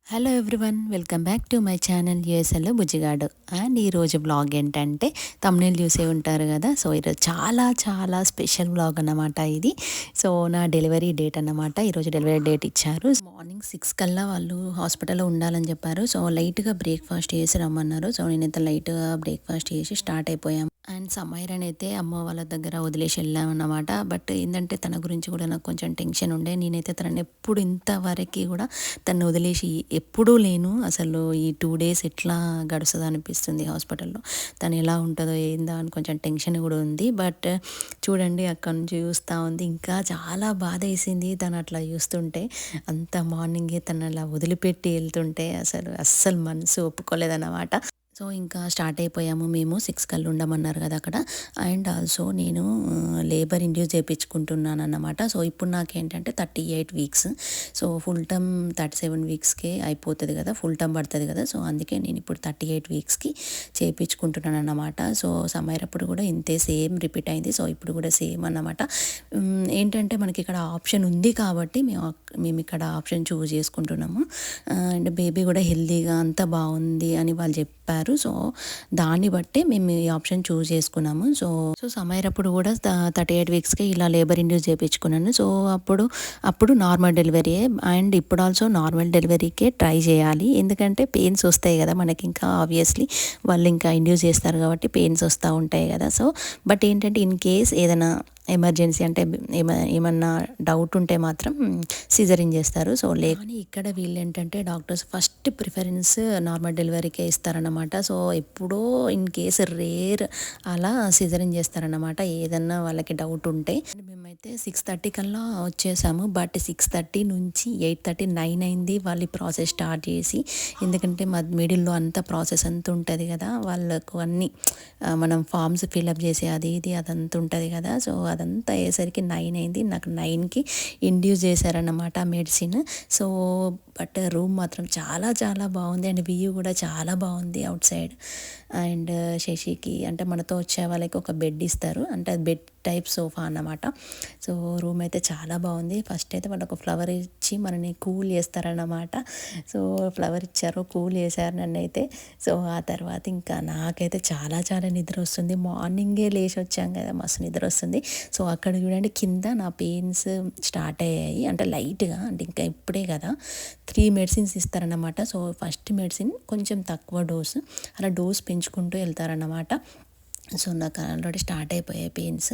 Hello everyone, welcome back to my channel యూఎస్ఎల్లో బుజ్జిగాడు. And ఈరోజు బ్లాగ్ ఏంటంటే తమ్నేల్ చూసే ఉంటారు కదా. సో ఈరోజు చాలా చాలా స్పెషల్ బ్లాగ్ అన్నమాట ఇది. సో నా డెలివరీ డేట్ అన్నమాట. ఈరోజు డెలివరీ డేట్ ఇచ్చారు. మార్నింగ్ 6 కల్లా వాళ్ళు హాస్పిటల్లో ఉండాలని చెప్పారు. సో లైట్గా బ్రేక్ఫాస్ట్ చేసి రమ్మన్నారు. సో నేనైతే లైట్గా బ్రేక్ఫాస్ట్ చేసి స్టార్ట్ అయిపోయాం. అండ్ సమైరని అయితే అమ్మ వాళ్ళ దగ్గర వదిలేసి వెళ్ళామన్నమాట. బట్ ఏంటంటే తన గురించి కూడా నాకు కొంచెం టెన్షన్ ఉండే. నేనైతే తనని ఎప్పుడు ఇంతవరకు కూడా తను వదిలేసి ఎప్పుడూ లేను. అసలు ఈ 2 డేస్ ఎట్లా గడుస్తుందో అనిపిస్తుంది హాస్పిటల్లో. తను ఎలా ఉంటుందో ఏందో అని కొంచెం టెన్షన్ కూడా ఉంది. బట్ చూడండి, అక్కడ నుంచి చూస్తూ ఉంది. ఇంకా చాలా బాధ వేసింది తను అట్లా చూస్తుంటే. అంత మార్నింగే తను అలా వదిలిపెట్టి వెళ్తుంటే అస్సలు మనసు ఒప్పుకోలేదన్నమాట. సో ఇంకా స్టార్ట్ అయిపోయాము మేము. 6 కల్లా ఉండమన్నారు కదా అక్కడ. అండ్ ఆల్సో నేను లేబర్ ఇండ్యూస్ చేయించుకుంటున్నాను అన్నమాట. సో ఇప్పుడు నాకేంటంటే 38 వీక్స్. సో ఫుల్ టర్మ్ 37 వీక్స్కే అయిపోతుంది కదా, ఫుల్ టర్మ్ పడుతుంది కదా. సో అందుకే నేను ఇప్పుడు 38 వీక్స్కి చేయించుకుంటున్నాను అన్నమాట. సో సమైరప్పుడు కూడా ఇంతే సేమ్ రిపీట్ అయింది. సో ఇప్పుడు కూడా సేమ్ అన్నమాట. ఏంటంటే మనకి ఇక్కడ ఆప్షన్ ఉంది కాబట్టి మేము ఇక్కడ ఆప్షన్ చూస్ చేసుకుంటున్నాము. అండ్ బేబీ కూడా హెల్తీగా అంతా బాగుంది అని వాళ్ళు చెప్పారు. సో దాన్ని బట్టి మేము ఈ ఆప్షన్ చూస్ చేసుకున్నాము. సో సమైరప్పుడు కూడా 38 వీక్స్కి ఇలా లేబర్ ఇండ్యూస్ చేయించుకున్నాను. సో అప్పుడు నార్మల్ డెలివరీ. అండ్ ఇప్పుడు ఆల్సో నార్మల్ డెలివరీకే ట్రై చేయాలి. ఎందుకంటే పెయిన్స్ వస్తాయి కదా మనకి. ఇంకా ఆబ్వియస్లీ వాళ్ళు ఇంకా ఇండ్యూస్ చేస్తారు కాబట్టి పెయిన్స్ వస్తూ ఉంటాయి కదా. సో బట్ ఏంటంటే ఇన్ కేస్ ఏదైనా ఎమర్జెన్సీ అంటే ఏమన్నా డౌట్ ఉంటే మాత్రం సిజరిన్ చేస్తారు. సో కానీ ఇక్కడ వీళ్ళు ఏంటంటే డాక్టర్స్ ఫస్ట్ ప్రిఫరెన్స్ నార్మల్ డెలివరీకే ఇస్తారన్నమాట. సో ఎప్పుడో ఇన్ కేసు రేర్ అలా సిజరిన్ చేస్తారన్నమాట ఏదన్నా వాళ్ళకి డౌట్ ఉంటే. మేమైతే 6:30 కల్లా వచ్చేసాము. బట్ 6:30 నుంచి 8:30 9 అయింది వాళ్ళు ప్రాసెస్ స్టార్ట్ చేసి. ఎందుకంటే మిడిల్లో అంతా ప్రాసెస్ అంతా ఉంటుంది కదా, వాళ్ళకు అన్నీ మనం ఫామ్స్ ఫిల్అప్ చేసి అది ఇది అదంతా ఉంటుంది కదా. సో అదంతా అయ్యేసరికి 9 అయింది. నాకు 9కి ఇండ్యూస్ చేశారన్నమాట మెడిసిన్. సో బట్ రూమ్ మాత్రం చాలా చాలా బాగుంది. అండ్ వ్యూ కూడా చాలా బాగుంది అవుట్ సైడ్. అండ్ శశికి అంటే మనతో వచ్చే వాళ్ళకి ఒక బెడ్ ఇస్తారు, అంటే బెడ్ టైప్ సోఫా అన్నమాట. సో రూమ్ అయితే చాలా బాగుంది. ఫస్ట్ అయితే వాళ్ళు ఒక ఫ్లవర్ ఇచ్చి మనని కూల్ చేస్తారన్నమాట. సో ఫ్లవర్ ఇచ్చారు, కూల్ చేశారు నన్ను అయితే. సో ఆ తర్వాత ఇంకా నాకైతే చాలా చాలా నిద్ర వస్తుంది. మార్నింగే లేచి వచ్చాం కదా, మస్తు నిద్ర వస్తుంది. సో అక్కడ చూడండి కింద నా పెయిన్స్ స్టార్ట్ అయ్యాయి, అంటే లైట్గా, అంటే ఇంకా ఇప్పుడే కదా. 3 మెడిసిన్స్ ఇస్తారన్నమాట. సో ఫస్ట్ మెడిసిన్ కొంచెం తక్కువ డోసు, అలా డోస్ పెంచుకుంటూ వెళ్తారన్నమాట. సో నాకు ఆల్రెడీ స్టార్ట్ అయిపోయాయి పెయిన్స్.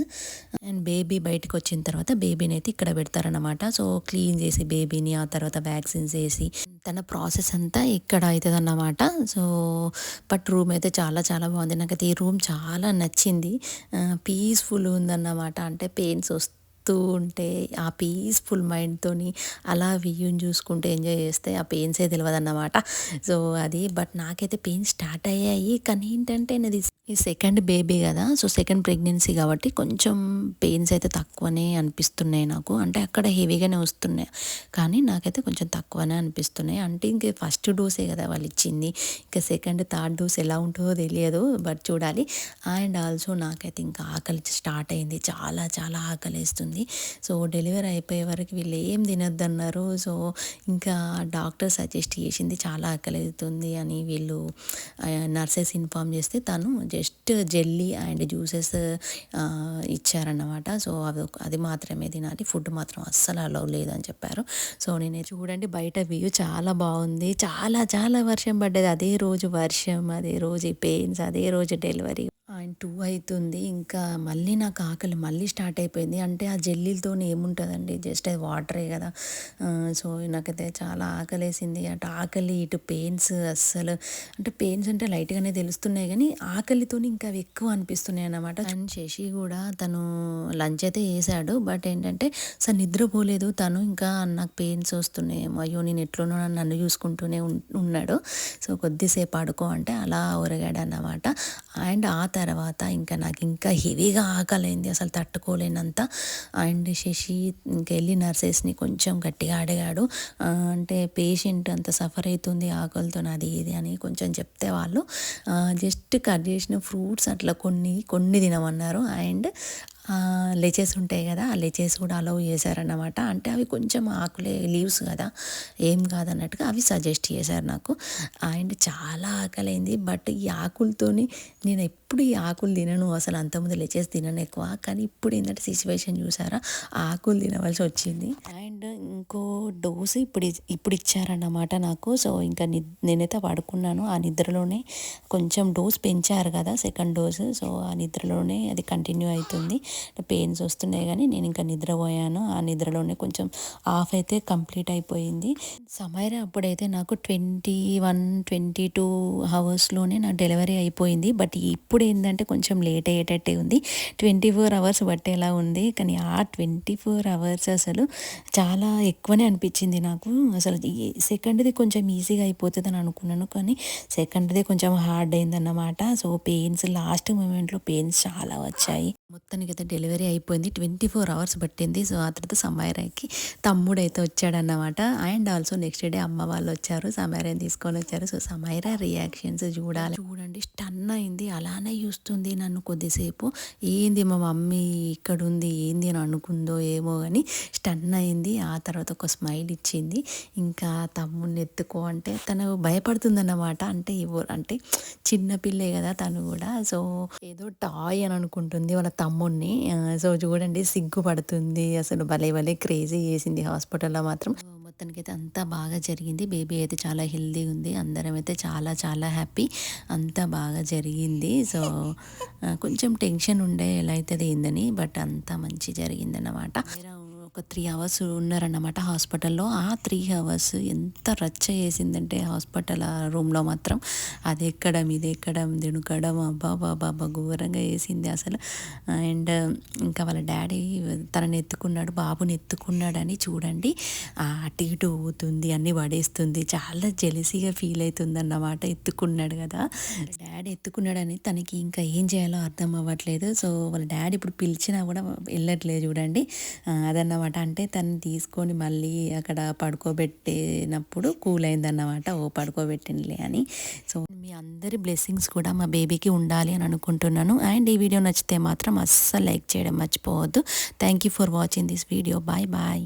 అండ్ బేబీ బయటకు వచ్చిన తర్వాత బేబీని అయితే ఇక్కడ పెడతారనమాట. సో క్లీన్ చేసి బేబీని, ఆ తర్వాత వ్యాక్సిన్స్ వేసి తన ప్రాసెస్ అంతా ఇక్కడ అవుతుంది అన్నమాట. సో బట్ రూమ్ అయితే చాలా చాలా బాగుంది. నాకైతే ఈ రూమ్ చాలా నచ్చింది. పీస్ఫుల్ ఉందన్నమాట. అంటే పెయిన్స్ ఉంటే ఆ పీస్ఫుల్ మైండ్తోని అలా వ్యూని చూసుకుంటూ ఎంజాయ్ చేస్తే ఆ పెయిన్సే తెలియదు అన్నమాట. సో అది బట్ నాకైతే పెయిన్స్ స్టార్ట్ అయ్యాయి. కానీ ఏంటంటే నాది ఈ సెకండ్ బేబీ కదా. సో సెకండ్ ప్రెగ్నెన్సీ కాబట్టి కొంచెం పెయిన్స్ అయితే తక్కువనే అనిపిస్తున్నాయి నాకు. అంటే అక్కడ హెవీగానే వస్తున్నాయి కానీ నాకైతే కొంచెం తక్కువనే అనిపిస్తున్నాయి. అంటే ఇంక ఫస్ట్ డోసే కదా వాళ్ళు ఇచ్చింది, ఇంకా సెకండ్ థర్డ్ డోస్ ఎలా ఉంటుందో తెలియదు, బట్ చూడాలి. అండ్ ఆల్సో నాకైతే ఇంకా ఆకలి స్టార్ట్ అయింది, చాలా చాలా ఆకలి వేస్తుంది. సో డెలివరీ అయిపోయే వరకు వీళ్ళు ఏం తినొద్దన్నారు. సో ఇంకా డాక్టర్ సజెస్ట్ చేసింది చాలా ఆకలి అవుతుంది అని. వీళ్ళు నర్సెస్ ఇన్ఫామ్ చేస్తే తను జస్ట్ జెల్లీ అండ్ జ్యూసెస్ ఇచ్చారన్నమాట. సో అది మాత్రమే తినాలి, ఫుడ్ మాత్రం అస్సలు అలౌ లేదని చెప్పారు. సో నేను చూడండి బయట వ్యూ చాలా బాగుంది. చాలా చాలా వర్షం పడ్డది. అదే రోజు వర్షం, అదే రోజు పెయిన్స్, అదే రోజు డెలివరీ. అండ్ 2 అవుతుంది. ఇంకా మళ్ళీ నాకు ఆకలి మళ్ళీ స్టార్ట్ అయిపోయింది. అంటే ఆ జెల్లీలతో ఏముంటుందండి, జస్ట్ అది వాటరే కదా. సో నాకైతే చాలా ఆకలేసింది. అటు ఆకలి ఇటు పెయిన్స్. అస్సలు అంటే పెయిన్స్ అంటే లైట్గానే తెలుస్తున్నాయి కానీ ఆకలితో ఇంకా అవి ఎక్కువ అనిపిస్తున్నాయి అన్నమాట. అండ్ శశి కూడా తను లంచ్ అయితే వేసాడు. బట్ ఏంటంటే అసలు నిద్రపోలేదు తను. ఇంకా నాకు పెయిన్స్ వస్తున్నాయి, అయ్యో నేను ఎట్లున్నా నన్ను చూసుకుంటూనే ఉన్నాడు. సో కొద్దిసేపు ఆడుకో అంటే అలా ఒరగాడు అన్నమాట. అండ్ ఆ తర్వాత ఇంకా నాకు ఇంకా హెవీగా ఆకలైంది, అసలు తట్టుకోలేనంత. అండ్ శశి ఇంకా వెళ్ళి నర్సెస్ని కొంచెం గట్టిగా అడిగాడు. అంటే పేషెంట్ అంత సఫర్ అవుతుంది ఆకలితో అది ఇది అని కొంచెం చెప్తే వాళ్ళు జస్ట్ కట్ చేసిన ఫ్రూట్స్ అట్లా కొన్ని తినమన్నారు. అండ్ లెచెస్ ఉంటాయి కదా, ఆ లెచెస్ కూడా అలౌ చేశారన్నమాట. అంటే అవి కొంచెం ఆకులే లీవ్స్ కదా, ఏం కాదన్నట్టుగా అవి సజెస్ట్ చేశారు నాకు. అండ్ చాలా ఆకలైంది. బట్ ఈ ఆకులతోని నేను ఎప్పుడు ఈ ఆకులు తినను అసలు, అంతకుముందు లెచెస్ తినను ఎక్కువ. కానీ ఇప్పుడు ఏంటంటే సిచ్యువేషన్ చూసారా, ఆకులు తినవలసి వచ్చింది. అండ్ ఇంకో డోసు ఇప్పుడు ఇచ్చారన్నమాట నాకు. సో ఇంకా నేనైతే పడుకున్నాను ఆ నిద్రలోనే. కొంచెం డోస్ పెంచారు కదా సెకండ్ డోసు, సో ఆ నిద్రలోనే అది కంటిన్యూ అవుతుంది. పెయిన్స్ వస్తున్నాయి కానీ నేను ఇంకా నిద్రపోయాను. ఆ నిద్రలోనే కొంచెం ఆఫ్ అయితే కంప్లీట్ అయిపోయింది. సమైరా అప్పుడైతే నాకు 22 అవర్స్లోనే నా డెలివరీ అయిపోయింది. బట్ ఇప్పుడు ఏంటంటే కొంచెం లేట్ అయ్యేటట్టే ఉంది, 24 అవర్స్ పట్టేలా ఉంది. కానీ ఆ 24 అవర్స్ అసలు చాలా ఎక్కువనే అనిపించింది నాకు. అసలు ఈ సెకండ్ది కొంచెం ఈజీగా అయిపోతుంది అని అనుకున్నాను, కానీ సెకండ్ది కొంచెం హార్డ్ అయిందన్నమాట. సో పెయిన్స్ లాస్ట్ మూమెంట్లో పెయిన్స్ చాలా వచ్చాయి. మొత్తానికి అయితే డెలివరీ అయిపోయింది, 24 అవర్స్ పట్టింది. సో ఆ తర్వాత సమైరాకి తమ్ముడైతే వచ్చాడన్నమాట. అండ్ ఆల్సో నెక్స్ట్ డే అమ్మ వాళ్ళు వచ్చారు, సమైరాని తీసుకొని వచ్చారు. సో సమైరా రియాక్షన్స్ చూడండి, స్టన్ అయింది. అలానే చూస్తుంది నన్ను కొద్దిసేపు. ఏంది మా మమ్మీ ఇక్కడ ఉంది ఏంది అని అనుకుందో ఏమో కానీ స్టన్ అయింది. ఆ తర్వాత ఒక స్మైల్ ఇచ్చింది. ఇంకా తమ్ముడిని ఎత్తుకో అంటే తను భయపడుతుందన్నమాట. అంటే చిన్నపిల్లే కదా తను కూడా. సో ఏదో టాయ్ అని అనుకుంటుంది వాళ్ళ తమ్ముడిని. సో చూడండి సిగ్గుపడుతుంది. అసలు భలే భలే క్రేజీ చేసింది హాస్పిటల్లో మాత్రం. మొత్తానికైతే అంతా బాగా జరిగింది. బేబీ అయితే చాలా హెల్తీ ఉంది. అందరం అయితే చాలా చాలా హ్యాపీ. అంతా బాగా జరిగింది. సో కొంచెం టెన్షన్ ఉండే ఎలా అవుతుంది ఏందని, బట్ అంతా మంచి జరిగిందన్నమాట. ఒక 3 అవర్స్ ఉన్నారన్నమాట హాస్పిటల్లో. ఆ 3 అవర్స్ ఎంత రచ్చ చేసిందంటే హాస్పిటల్ రూమ్లో మాత్రం, అది ఎక్కడం ఇది ఎక్కడం దినుకడం అబ్బాబాబా ఘోరంగా వేసింది అసలు. అండ్ ఇంకా వాళ్ళ డాడీ తనని ఎత్తుకున్నాడు, బాబుని ఎత్తుకున్నాడని చూడండి అటు ఇటు ఊతుంది, అన్నీ పడేస్తుంది. చాలా జెలసీగా ఫీల్ అవుతుంది అన్నమాట. ఎత్తుకున్నాడు కదా డాడీ, ఎత్తుకున్నాడని తనకి ఇంకా ఏం చేయాలో అర్థం అవ్వట్లేదు. సో వాళ్ళ డాడీ ఇప్పుడు పిలిచినా కూడా వెళ్ళట్లేదు చూడండి. అదన్నమాట. అంటే తను తీసుకొని మళ్ళీ అక్కడ పడుకోబెట్టినప్పుడు కూల్ అయిందన్నమాట. ఓ పడుకోబెట్టినలే అని. సో మీ అందరి బ్లెస్సింగ్స్ కూడా మా బేబీకి ఉండాలి అని అనుకుంటున్నాను. అండ్ ఈ వీడియో నచ్చితే మాత్రం అస్సలు లైక్ చేయడం మర్చిపోవద్దు. Thank you for watching this video. Bye bye.